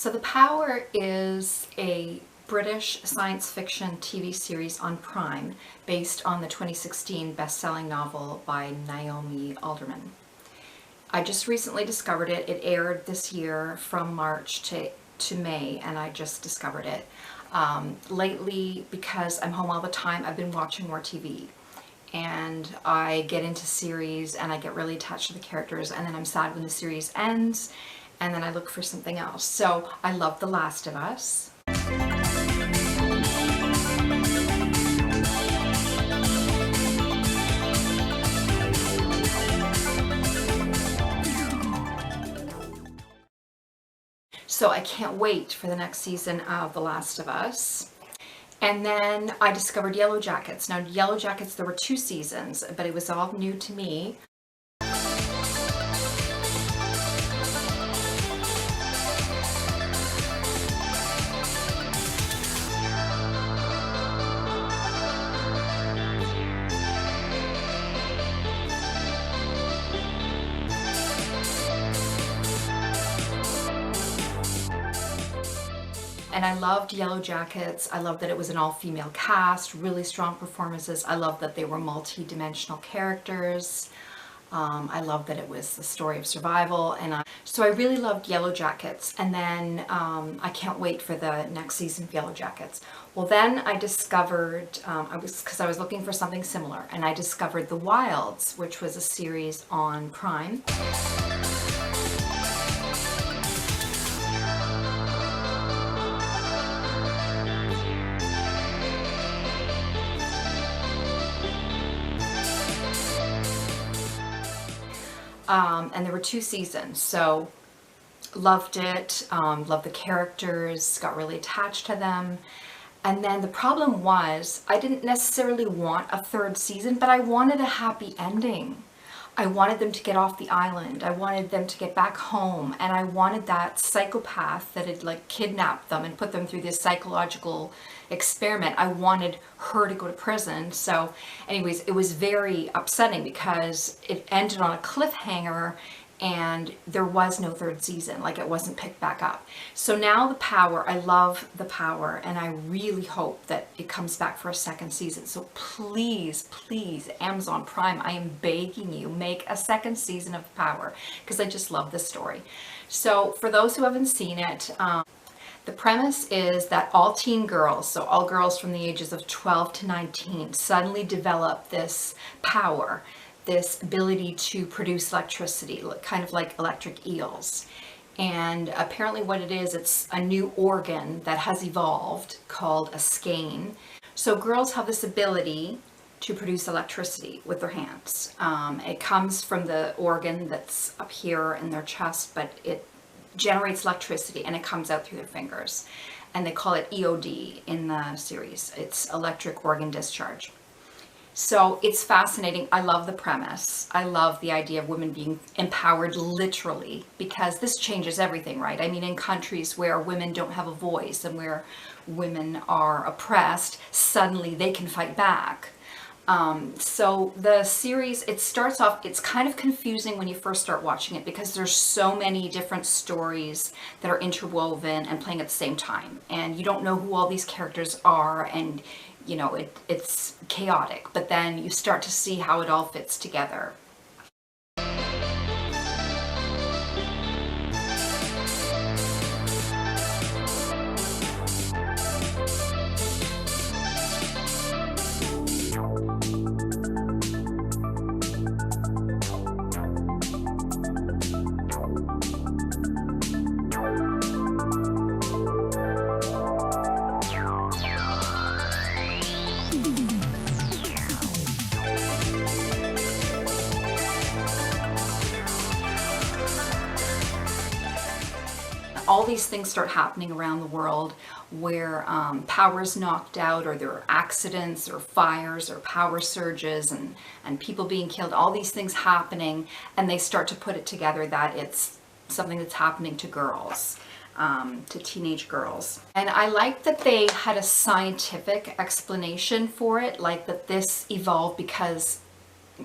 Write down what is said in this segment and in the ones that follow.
So The Power is a British science fiction TV series on Prime based on the 2016 best-selling novel by Naomi Alderman. I just recently discovered it. It aired this year from March to May, and I just discovered it. Lately, because I'm home all the time, I've been watching more TV. And I get into series and I get really attached to the characters, and then I'm sad when the series ends, and then I look for something else. So I love The Last of Us. So I can't wait for the next season of The Last of Us. And then I discovered Yellow Jackets. Now, Yellow Jackets, there were 2 seasons, but it was all new to me. And I loved Yellow Jackets. I loved that it was an all-female cast, really strong performances. I loved that they were multi-dimensional characters. I loved that it was the story of survival. So I really loved Yellow Jackets. And then I can't wait for the next season of Yellow Jackets. Well, then I discovered, because I was looking for something similar, and I discovered The Wilds, which was a series on Prime. And there were 2 seasons, so loved it, loved the characters, got really attached to them. And then the problem was, I didn't necessarily want a 3rd season, but I wanted a happy ending. I wanted them to get off the island. I wanted them to get back home. And I wanted that psychopath that had kidnapped them and put them through this psychological experiment. I wanted her to go to prison. So anyways, it was very upsetting because it ended on a cliffhanger and there was no 3rd season. It wasn't picked back up. So now The Power, I love The Power, and I really hope that it comes back for a 2nd season. So please, please, Amazon Prime, I am begging you, make a 2nd season of Power, because I just love the story. So for those who haven't seen it, the premise is that all teen girls, so all girls from the ages of 12 to 19, suddenly develop this power, this ability to produce electricity, kind of like electric eels. And apparently what it is, it's a new organ that has evolved called a skein. So girls have this ability to produce electricity with their hands. It comes from the organ that's up here in their chest, but it generates electricity and it comes out through their fingers. And they call it EOD in the series. It's electric organ discharge. So it's fascinating. I love the premise. I love the idea of women being empowered literally, because this changes everything, right? I mean, in countries where women don't have a voice and where women are oppressed, suddenly they can fight back. So the series, it starts off, it's kind of confusing when you first start watching it because there's so many different stories that are interwoven and playing at the same time. And you don't know who all these characters are, and you know, it's chaotic, but then you start to see how it all fits together. All these things start happening around the world where power is knocked out, or there are accidents or fires or power surges and people being killed, all these things happening, and they start to put it together that it's something that's happening to girls, to teenage girls. And I like that they had a scientific explanation for it, like that this evolved because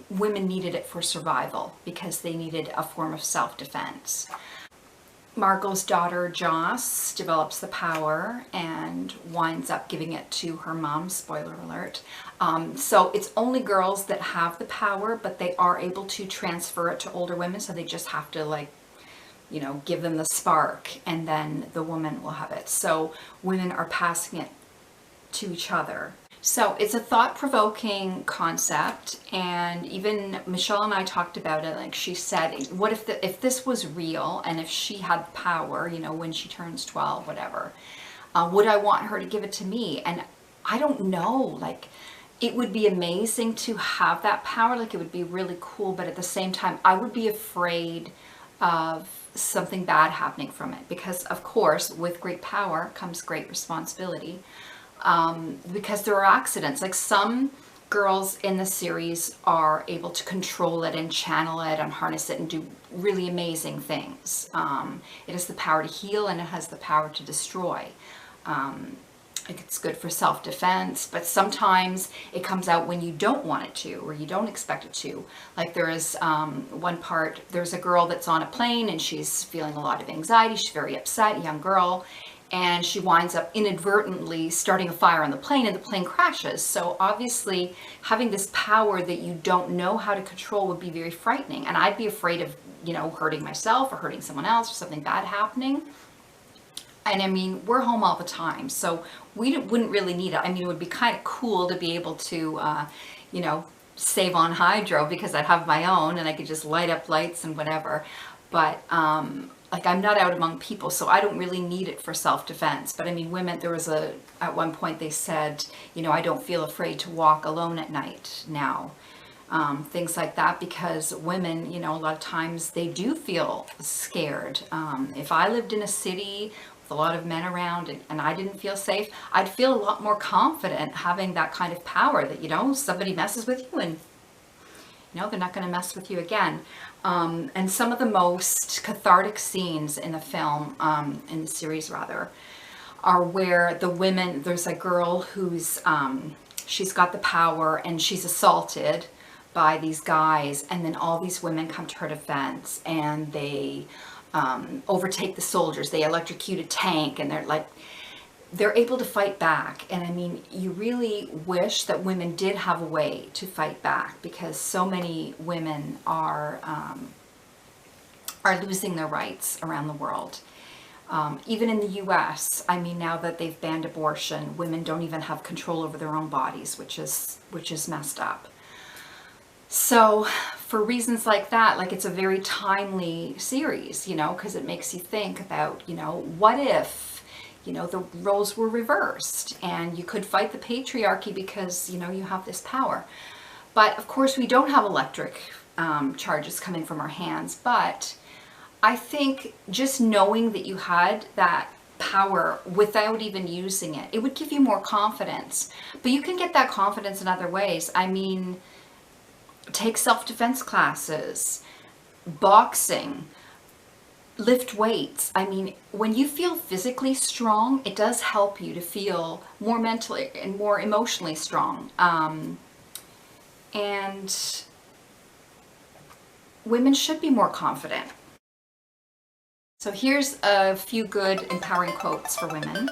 women needed it for survival, because they needed a form of self-defense. Margot's daughter Joss develops the power and winds up giving it to her mom, spoiler alert. So it's only girls that have the power, but they are able to transfer it to older women, so they just have to, like, you know, give them the spark, and then the woman will have it. So women are passing it to each other. So it's a thought-provoking concept, and even Michelle and I talked about it. Like, she said, what if this was real, and if she had power, you know, when she turns 12, whatever, would I want her to give it to me? And I don't know, like, it would be amazing to have that power, like, it would be really cool, but at the same time, I would be afraid of something bad happening from it, because of course with great power comes great responsibility. Because there are accidents. Like, some girls in the series are able to control it and channel it and harness it and do really amazing things. It has the power to heal, and it has the power to destroy. It's good for self-defense, but sometimes it comes out when you don't want it to, or you don't expect it to. Like, there is one part, there's a girl that's on a plane and she's feeling a lot of anxiety. She's very upset, a young girl, and she winds up inadvertently starting a fire on the plane, and the plane crashes. So obviously having this power that you don't know how to control would be very frightening. And I'd be afraid of, you know, hurting myself or hurting someone else, or something bad happening. And I mean, we're home all the time, so we wouldn't really need it. I mean, it would be kind of cool to be able to, you know, save on hydro, because I'd have my own and I could just light up lights and whatever. But like, I'm not out among people, so I don't really need it for self-defense. But I mean, women, there was at one point they said, you know, I don't feel afraid to walk alone at night now. Things like that, because women, you know, a lot of times they do feel scared. If I lived in a city with a lot of men around, and I didn't feel safe, I'd feel a lot more confident having that kind of power, that, you know, somebody messes with you and, you know, they're not going to mess with you again. And some of the most cathartic scenes in the film, in the series rather, are where the women, there's a girl who's, she's got the power and she's assaulted by these guys, and then all these women come to her defense, and they overtake the soldiers, they electrocute a tank, and they're able to fight back. And I mean, you really wish that women did have a way to fight back, because so many women are losing their rights around the world. Even in the US, I mean, now that they've banned abortion, women don't even have control over their own bodies, which is messed up. So for reasons like that, like, it's a very timely series, you know, because it makes you think about, you know, what if, you know, the roles were reversed and you could fight the patriarchy because, you know, you have this power. But of course we don't have electric charges coming from our hands. But I think just knowing that you had that power without even using it, it would give you more confidence. But you can get that confidence in other ways. I mean, take self-defense classes, boxing, lift weights. I mean, when you feel physically strong, it does help you to feel more mentally and more emotionally strong. And women should be more confident. So here's a few good empowering quotes for women.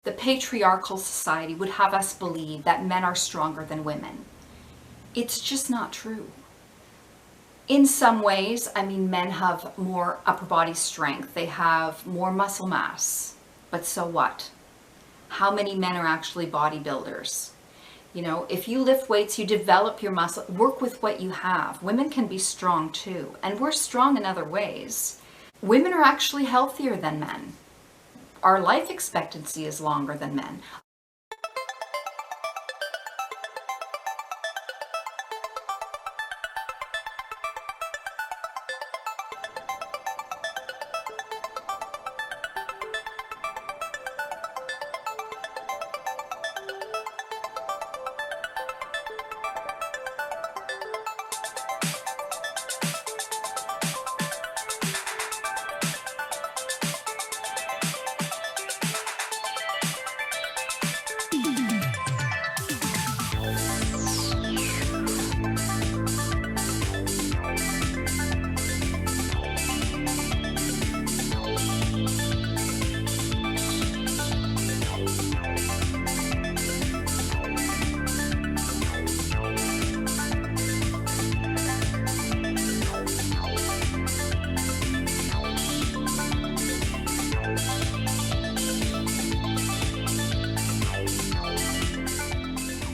The patriarchal society would have us believe that men are stronger than women. It's just not true. In some ways, I mean, men have more upper body strength, they have more muscle mass, but so what? How many men are actually bodybuilders? You know, if you lift weights, you develop your muscle, work with what you have. Women can be strong too, and we're strong in other ways. Women are actually healthier than men. Our life expectancy is longer than men.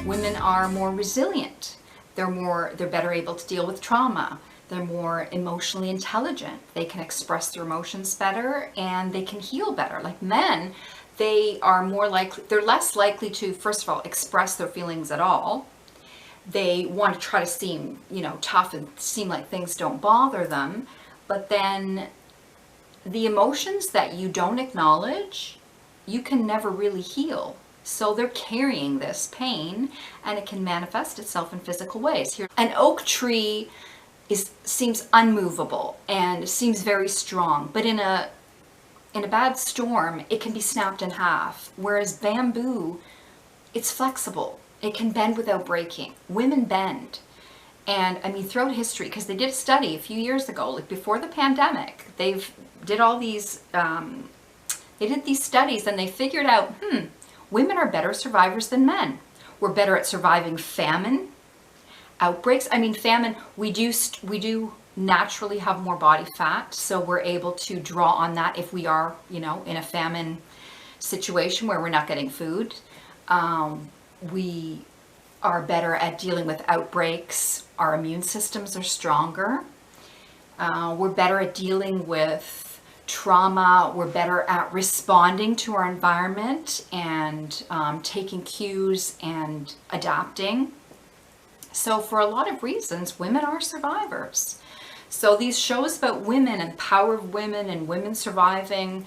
Women are more resilient. They're better able to deal with trauma. They're more emotionally intelligent. They can express their emotions better and they can heal better. Like men, they're less likely to, first of all, express their feelings at all. They want to try to seem, tough and seem like things don't bother them. But then the emotions that you don't acknowledge, you can never really heal. So they're carrying this pain and it can manifest itself in physical ways. Here, an oak tree seems unmovable and seems very strong, but in a bad storm, it can be snapped in half. Whereas bamboo, it's flexible. It can bend without breaking. Women bend. And I mean, throughout history, because they did a study a few years ago, like before the pandemic, they did these studies and they figured out, women are better survivors than men. We're better at surviving famine, outbreaks. I mean, famine, we do naturally have more body fat, so we're able to draw on that if we are, in a famine situation where we're not getting food. We are better at dealing with outbreaks. Our immune systems are stronger. We're better at dealing with trauma. We're better at responding to our environment and taking cues and adapting. So for a lot of reasons, women are survivors. So these shows about women and the power of women and women surviving,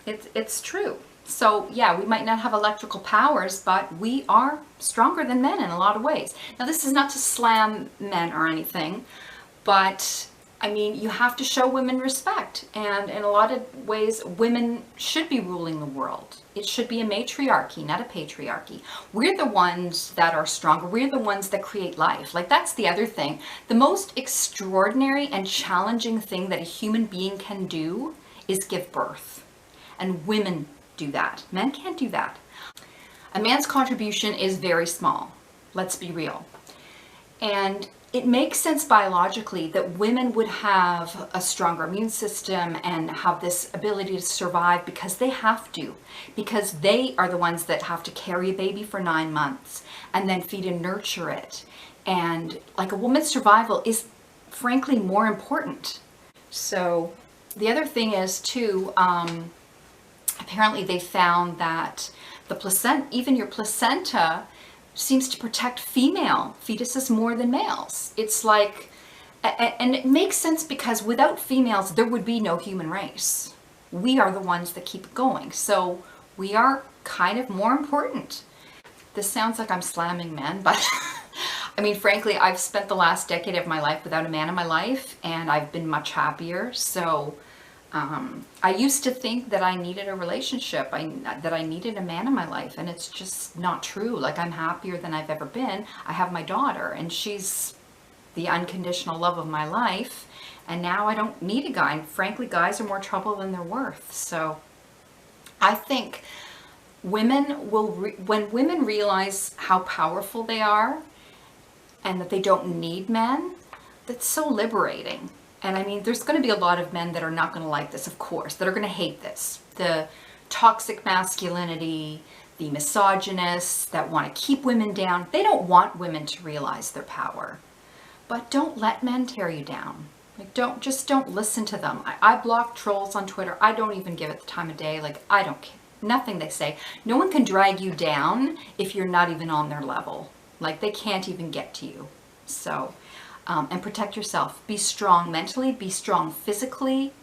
it's true. So yeah, we might not have electrical powers, but we are stronger than men in a lot of ways. Now this is not to slam men or anything, but I mean, you have to show women respect. And in a lot of ways, women should be ruling the world. It should be a matriarchy, not a patriarchy. We're the ones that are stronger. We're the ones that create life. Like, that's the other thing. The most extraordinary and challenging thing that a human being can do is give birth. And women do that. Men can't do that. A man's contribution is very small. Let's be real. And it makes sense biologically that women would have a stronger immune system and have this ability to survive because they have to, because they are the ones that have to carry a baby for 9 months and then feed and nurture it. And like, a woman's survival is frankly more important. So the other thing is too, apparently they found that the placenta, even your placenta, seems to protect female fetuses more than males. It's like, and it makes sense because without females, there would be no human race. We are the ones that keep it going. So we are kind of more important. This sounds like I'm slamming men, but I mean, frankly, I've spent the last decade of my life without a man in my life, and I've been much happier. So I used to think that I needed a relationship, that I needed a man in my life, and it's just not true. Like, I'm happier than I've ever been. I have my daughter, and she's the unconditional love of my life, and now I don't need a guy. And frankly, guys are more trouble than they're worth. So I think women will, when women realize how powerful they are and that they don't need men, that's so liberating. And I mean, there's going to be a lot of men that are not going to like this, of course, that are going to hate this. The toxic masculinity, the misogynists that want to keep women down. They don't want women to realize their power. But don't let men tear you down. Like, don't listen to them. I block trolls on Twitter. I don't even give it the time of day. Like, I don't care. Nothing they say. No one can drag you down if you're not even on their level. Like, they can't even get to you. So, and protect yourself. Be strong mentally. Be strong physically.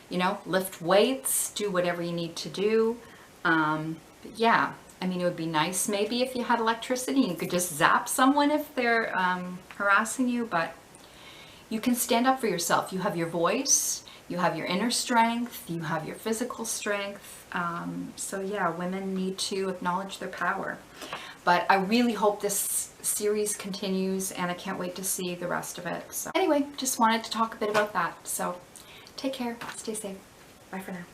You know, lift weights. Do whatever you need to do. But yeah, I mean, it would be nice maybe if you had electricity. You could just zap someone if they're harassing you. But you can stand up for yourself. You have your voice. You have your inner strength. You have your physical strength. So yeah, women need to acknowledge their power. But I really hope this series continues, and I can't wait to see the rest of it. So anyway, just wanted to talk a bit about that. So take care, stay safe. Bye for now.